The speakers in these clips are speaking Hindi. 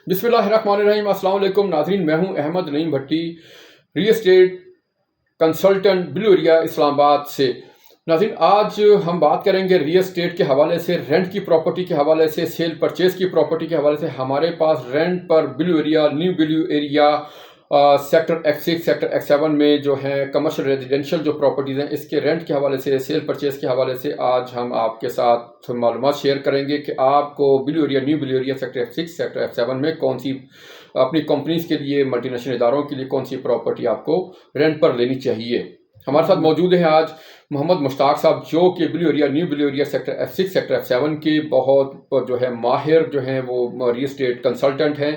बिस्मिल्लाहिर्रहमानिर्रहीम। अस्सलाम वालेकुम नाज़रीन, मैं हूं Ahmad Naeem Bhatti, real estate consultant blue area Islamabad से। नाज़रीन, आज हम बात करेंगे रियल एस्टेट के हवाले से, रेंट की प्रॉपर्टी के हवाले से, सेल परचेज की प्रॉपर्टी के हवाले से। हमारे पास रेंट पर blue area, new blue area, sector X6, sector X7 में जो है कमर्शियल रेजिडेंशियल जो प्रॉपर्टीज़ हैं, इसके रेंट के हवाले से, सेल परचेज के हवाले से आज हम आपके साथ मालूमात शेयर करेंगे कि आपको blue area, new blue area, sector X6, sector X7 में कौन सी अपनी कंपनीज के लिए, मल्टीनेशनल इदारों के लिए कौन सी प्रॉपर्टी आपको रेंट पर लेनी चाहिए। हमारे साथ मौजूद हैं आज मोहम्मद मुश्ताक साहब, जो कि blue area, new blue area, sector F6, sector F7 के बहुत जो है माहिर जो हैं वो रियल एस्टेट कंसल्टेंट हैं।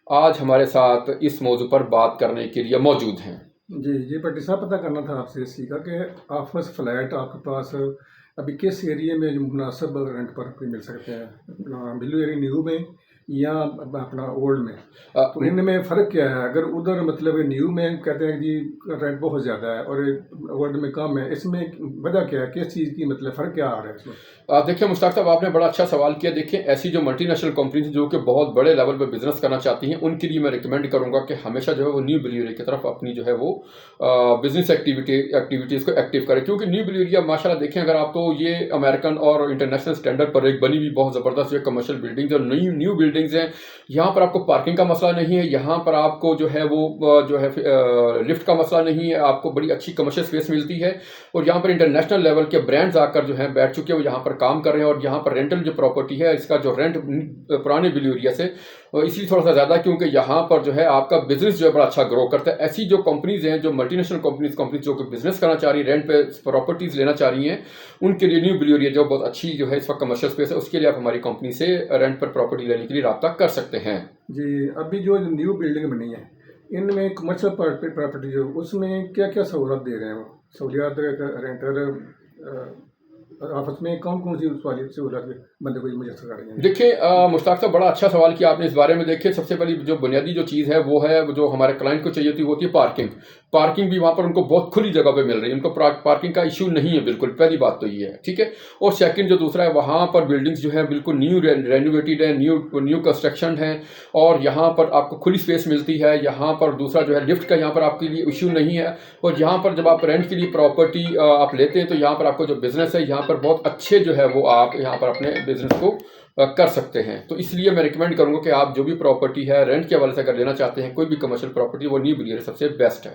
आज हमारे साथ इस मौजू पर बात करने के लिए मौजूद हैं। जी भट्टी साहब, पता करना था आपसे इसी का कि ऑफिस फ्लैट आपके पास अभी किस एरिया में जो मुनासिब रेंट पर मिल सकते हैं, अपना ब्लू एरिया न्यू में या अपना ओल्ड में? तो इनमें फ़र्क क्या है? अगर उधर मतलब न्यू में कहते हैं जी रेंट बहुत ज़्यादा है और ओल्ड में कम है, इसमें वजह क्या है? किस चीज़ की मतलब फ़र्क क्या आ रहा है इसमें? देखिए मुश्ताक साहब, आपने बड़ा अच्छा सवाल किया। देखिए, ऐसी जो मल्टीनेशनल कंपनीज जो कि बहुत बड़े लेवल पर बिजनेस करना चाहती हैं, उनके लिए मैं रिकमेंड करूंगा कि हमेशा जो है वो न्यू ब्लू एरिया की तरफ अपनी जो है वो बिजनेस एक्टिविटीज़ को एक्टिव करें। क्योंकि न्यू ब्लू एरिया माशाल्लाह देखें अगर आप, तो ये अमेरिकन और इंटरनेशनल स्टैंडर्ड पर एक बनी हुई बहुत ज़बरदस्त जो कमर्शियल बिल्डिंग्स और न्यू बिल्डिंग्स हैं। यहाँ पर आपको पार्किंग का मसला नहीं है, यहाँ पर आपको जो है वो जो है लिफ्ट का मसला नहीं है, आपको बड़ी अच्छी कमर्शियल स्पेस मिलती है। और यहाँ पर इंटरनेशनल लेवल के ब्रांड्स आकर जो है बैठ चुके हैं, वो यहाँ पर काम कर रहे हैं। और यहाँ पर रेंटल जो प्रॉपर्टी है, इसका जो रेंट पुराने ब्लू एरिया से इसलिए थोड़ा सा ज़्यादा, क्योंकि यहाँ पर जो है आपका बिजनेस जो है बड़ा अच्छा ग्रो करता है। ऐसी जो कंपनीज हैं, जो मल्टीनेशनल कंपनीज जो कि बिजनेस करना चाह रही है, रेंट पे प्रॉपर्टीज लेना चाह रही हैं, उनके लिए न्यू ब्लू एरिया जो बहुत अच्छी जो है इस वक्त कमर्शियल स्पेस है, उसके लिए आप हमारी कंपनी से रेंट पर प्रॉपर्टी लेने के लिए रब्ता कर सकते हैं। जी, अभी जो न्यू बिल्डिंग बनी है, इनमें कमर्शियल प्रॉपर्टी जो उसमें क्या क्या सहूलत दे रहे हैं? वो सहूलियात रेंटर आपस में कौन कौन सी वाली सहूलत बंदे को मुझे कर रही है? देखिए मुश्ताक साहब, बड़ा अच्छा सवाल किया आपने इस बारे में। देखिए, सबसे पहली जो बुनियादी जो चीज़ है वो है, जो हमारे क्लाइंट को चाहिए होती है पार्किंग। पार्किंग भी वहाँ पर उनको बहुत खुली जगह पे मिल रही है, उनको पार्किंग का इशू नहीं है बिल्कुल। पहली बात तो ये है, ठीक है। और सेकंड जो दूसरा है, वहाँ पर बिल्डिंग्स जो है बिल्कुल न्यू रेनोवेटेड है, न्यू कंस्ट्रक्शन है, और यहाँ पर आपको खुली स्पेस मिलती है। यहाँ पर दूसरा जो है लिफ्ट का यहाँ पर आपके लिए इशू नहीं है। और यहाँ पर जब आप रेंट के लिए प्रॉपर्टी आप लेते हैं, तो यहाँ पर आपको जो बिजनेस है, यहाँ पर बहुत अच्छे जो है वो आप यहाँ पर अपने बिजनेस को कर सकते हैं। तो इसलिए मैं रिकमेंड करूंगा कि आप जो भी प्रॉपर्टी है रेंट के हवाले से अगर लेना चाहते हैं, कोई भी कमर्शियल प्रॉपर्टी, वो न्यू ब्लू एरिया सबसे बेस्ट है।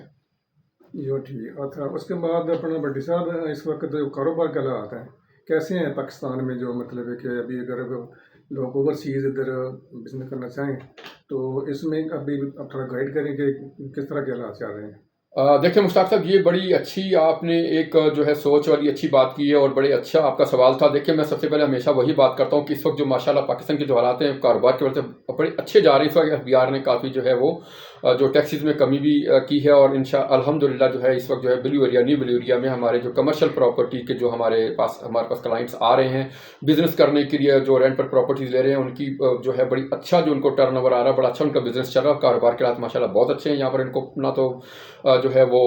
जो ठीक। अच्छा, उसके बाद अपना भट्टी साहब, इस वक्त जो कारोबार का हालात है कैसे हैं पाकिस्तान में? जो मतलब है कि अभी अगर लोग ओवरसीज़ इधर बिजनेस करना चाहें तो इसमें अभी आप थोड़ा गाइड करें कि किस तरह के हालात चल रहे हैं? देखिए मुश्ताक साहब, ये बड़ी अच्छी आपने एक जो है सोच वाली अच्छी बात की है, और बड़े अच्छा आपका सवाल था। देखिए, मैं सबसे पहले हमेशा वही बात करता हूँ कि इस वक्त जो माशाल्लाह पाकिस्तान के जो हालात हैं कारोबार की वजह से बड़े अच्छे जा रहे हैं। इस वक्त FBR ने काफ़ी जो है वो जो टैक्सेस में कमी भी की है, और अल्हम्दुलिल्लाह जो है इस वक्त जो है blue area, new blue area में हमारे जो कमर्शियल प्रॉपर्टी के जो हमारे पास क्लाइंट्स आ रहे हैं बिजनेस करने के लिए, जो रेंट पर प्रॉपर्टीज ले रहे हैं, उनकी जो है बड़ी अच्छा जो उनको टर्नओवर आ रहा है, बड़ा अच्छा उनका बिजनेस चल रहा है। कारोबार के हालात माशाल्लाह बहुत अच्छे हैं। यहाँ पर इनको ना तो जो है वो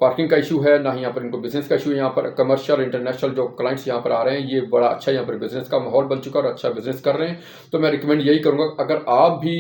पार्किंग का इशू है, ना ही यहाँ पर इनको बिजनेस का इशू है। यहाँ पर कमर्शियल इंटरनेशनल जो क्लाइंट्स यहाँ पर आ रहे हैं, ये बड़ा अच्छा यहाँ पर बिजनेस का माहौल बन चुका है और अच्छा बिजनेस कर रहे हैं। तो मैं रिकमेंड यही करूँगा, अगर आप भी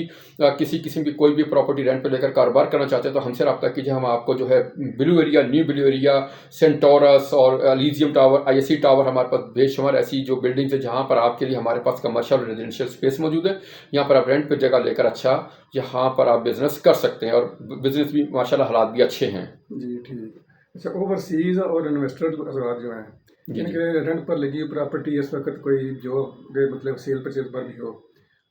किसी किस्म की कोई भी प्रॉपर्टी रेंट पर लेकर कारोबार करना चाहते हैं, तो हमसे रब्ता कीजिए। हम आपको जो है blue area, new blue area, Centaurus और एलिजियम टावर, ISC टावर, हमारे पास बेशुमार ऐसी जो बिल्डिंग्स है जहाँ पर आपके लिए हमारे पास कमर्शियल रेजिडेंशियल स्पेस मौजूद है। यहाँ पर आप रेंट पर जगह लेकर अच्छा यहाँ पर आप बिजनेस कर सकते हैं, और बिजनेस भी माशाल्लाह हालात भी अच्छे हैं। जी ठीक। अच्छा, ओवरसीज़ और इन्वेस्टर जो हैं, इनके रेंट पर लगी प्रॉपर्टी इस वक्त कोई जो मतलब सेल परचेज पर भी हो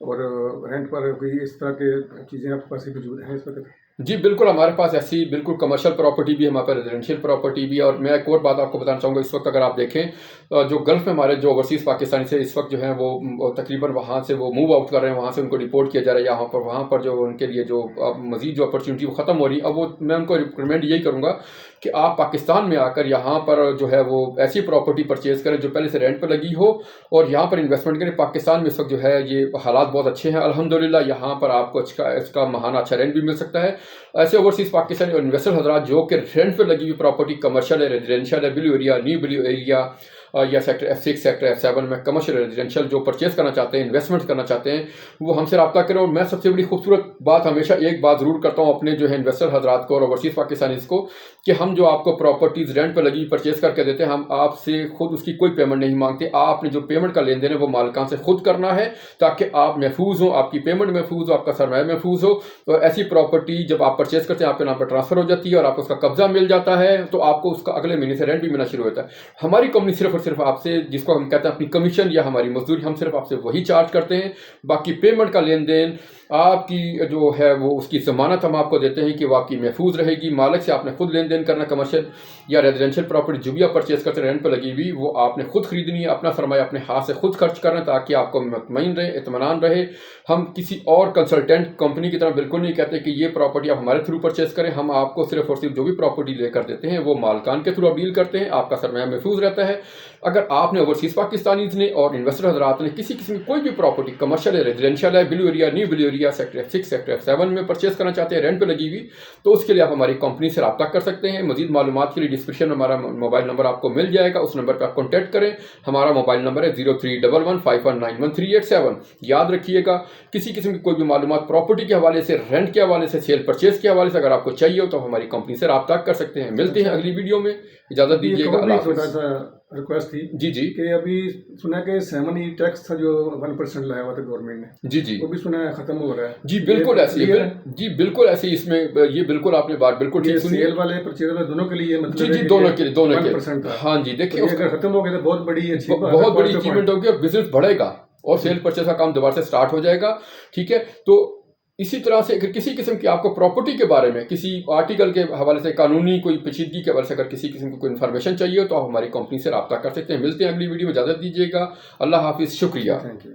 और रेंट पर कोई इस तरह के चीज़ें आपके पास मौजूद हैं इस वक्त? जी बिल्कुल, हमारे पास ऐसी बिल्कुल कमर्शियल प्रॉपर्टी भी है, हमारे पास रेजिडेंशियल प्रॉपर्टी भी है। और मैं एक और बात आपको बताना चाहूँगा, इस वक्त अगर आप देखें जो गल्फ़ में हमारे जो ओवरसीज़ पाकिस्तानी से इस वक्त जो है वो तकरीबन वहाँ से वो मूव आउट कर रहे हैं, वहाँ से उनको डिपोर्ट किया जा रहा है। यहाँ पर वहाँ पर जो उनके लिए जो मज़ीद जो अपॉर्चुनिटी वो ख़त्म हो रही है, अब वो मैं उनको रिकमेंड यही करूँगा कि आप पाकिस्तान में आकर यहाँ पर जो है वो ऐसी प्रॉपर्टी परचेज़ करें जो पहले से रेंट पर लगी हो, और यहाँ पर इन्वेस्टमेंट करें। पाकिस्तान में इस वक्त जो है ये हालात बहुत अच्छे हैं अल्हम्दुलिल्लाह। यहाँ पर आपको इसका महाना अच्छा रेंट भी मिल सकता है। ऐसे ओवरसीज़ पाकिस्तानी इन्वेस्टर हजरात जो कि रेंट पर लगी हुई प्रॉपर्टी कमर्शियल है, रेजिडेंशियल है, blue area, new blue area, या सेक्टर F6 सेक्टर F7 में कमर्शियल रेजिडेंशियल जो परचेज करना चाहते हैं, इन्वेस्टमेंट करना चाहते हैं, वो हमसे रब्ता करें। और मैं सबसे बड़ी खूबसूरत बात हमेशा एक बात ज़रूर करता हूँ अपने जो है इन्वेस्टर हजरात को और ओवरसीज़ पाकिस्तानीज़ को, कि हम जो आपको प्रॉपर्टीज़ रेंट पर लगी परचेज करके देते हैं, हम आपसे खुद उसकी कोई पेमेंट नहीं मांगते। आपने जो पेमेंट का लेन देन है वो मालिकान से खुद करना है, ताकि आप महफूज हो, आपकी पेमेंट महफूज हो, आपका सरमाया महफूज हो। तो ऐसी प्रॉपर्टी जब आप परचेज करते हैं आपके नाम पर ट्रांसफ़र हो जाती है और आपको उसका कब्जा मिल जाता है, तो आपको उसका अगले महीने से रेंट भी मिलना शुरू होता है। हमारी कंपनी सिर्फ और सिर्फ आपसे, जिसको हम कहते हैं अपनी कमीशन या हमारी मजदूरी, हम सिर्फ आपसे वही चार्ज करते हैं। बाकी पेमेंट का लेन देन आपकी जो है वो उसकी ज़मानत हम आपको देते हैं कि वो आपकी महफूज रहेगी। मालिक से आपने खुद लेन देन करना, कमर्शियल या रेजिडेंशियल प्रॉपर्टी जो भी आप परचेज करते हैं रेंट पर लगी हुई, वो आपने खुद खरीदनी है, अपना सरमाया अपने हाथ से खुद खर्च करना, ताकि आपको मुतमईन रहे, इत्मीनान रहे। हम किसी और कंसल्टेंट कंपनी की तरह बिल्कुल नहीं कहते कि ये प्रॉपर्टी आप हमारे थ्रू परचेज करें। हम आपको सिर्फ और सिर्फ जो भी प्रॉपर्टी लेकर देते हैं वो मालकान के थ्रू डील करते हैं, आपका सरमाया महफूज रहता है। अगर आपने ओवरसीज़ पाकिस्तानीज़ ने और इन्वेस्टर हजरात ने किसी किस्म की कोई भी प्रॉपर्टी कमर्शियल है, रेजिडेंशियल है, blue area, new blue area, sector F6 sector F7 में परचेज करना चाहते हैं रेंट पे लगी हुई, तो उसके लिए आप हमारी कंपनी से रब्ता कर सकते हैं। मजीद मालूमात के लिए डिस्क्रिप्शन में हमारा मोबाइल नंबर आपको मिल जाएगा, उस नंबर पर आप कॉन्टैक्ट करें। हमारा मोबाइल नंबर है 0311519138 याद रखिएगा। किसी किस्म की कोई भी मालूमात प्रॉपर्टी के हवाले से, रेंट के हवाले से, सेल परचेज के हवाले से अगर आपको चाहिए हो तो हमारी कंपनी से रब्ता कर सकते हैं। मिलते हैं अगली वीडियो में, इजाज़त दीजिएगा। अल्लाह हाफ़िज़। रिक्वेस्ट थी जी जी कि अभी सुना कि 7E टैक्स था जो 1% लाया हुआ था गवर्नमेंट ने, जी जी वो भी सुना है खत्म हो रहा है। जी बिल्कुल ऐसी है। जी बिल्कुल ऐसी इसमें ये बिल्कुल आपने बात बिल्कुल ठीक सुनी। सेल वाले परचेज वाले दोनों के लिए मतलब जी जी दोनों के लिए 1% था। हाँ जी देखिए, अगर खत्म हो गया तो बहुत बड़ी बहुत बड़ी अचीवमेंट होगी और बिजनेस बढ़ेगा और सेल परचेज का काम दोबारा से स्टार्ट हो जाएगा। ठीक है, तो इसी तरह से अगर किसी किस्म की आपको प्रॉपर्टी के बारे में, किसी आर्टिकल के हवाले से, कानूनी कोई पेचीदगी के हवाले से अगर किसी किस्म की कोई इन्फॉर्मेशन चाहिए हो तो आप हमारी कंपनी से रब्ता कर सकते हैं। मिलते हैं अगली वीडियो में, इजाज़त दीजिएगा। अल्लाह हाफिज़, शुक्रिया। Thank you.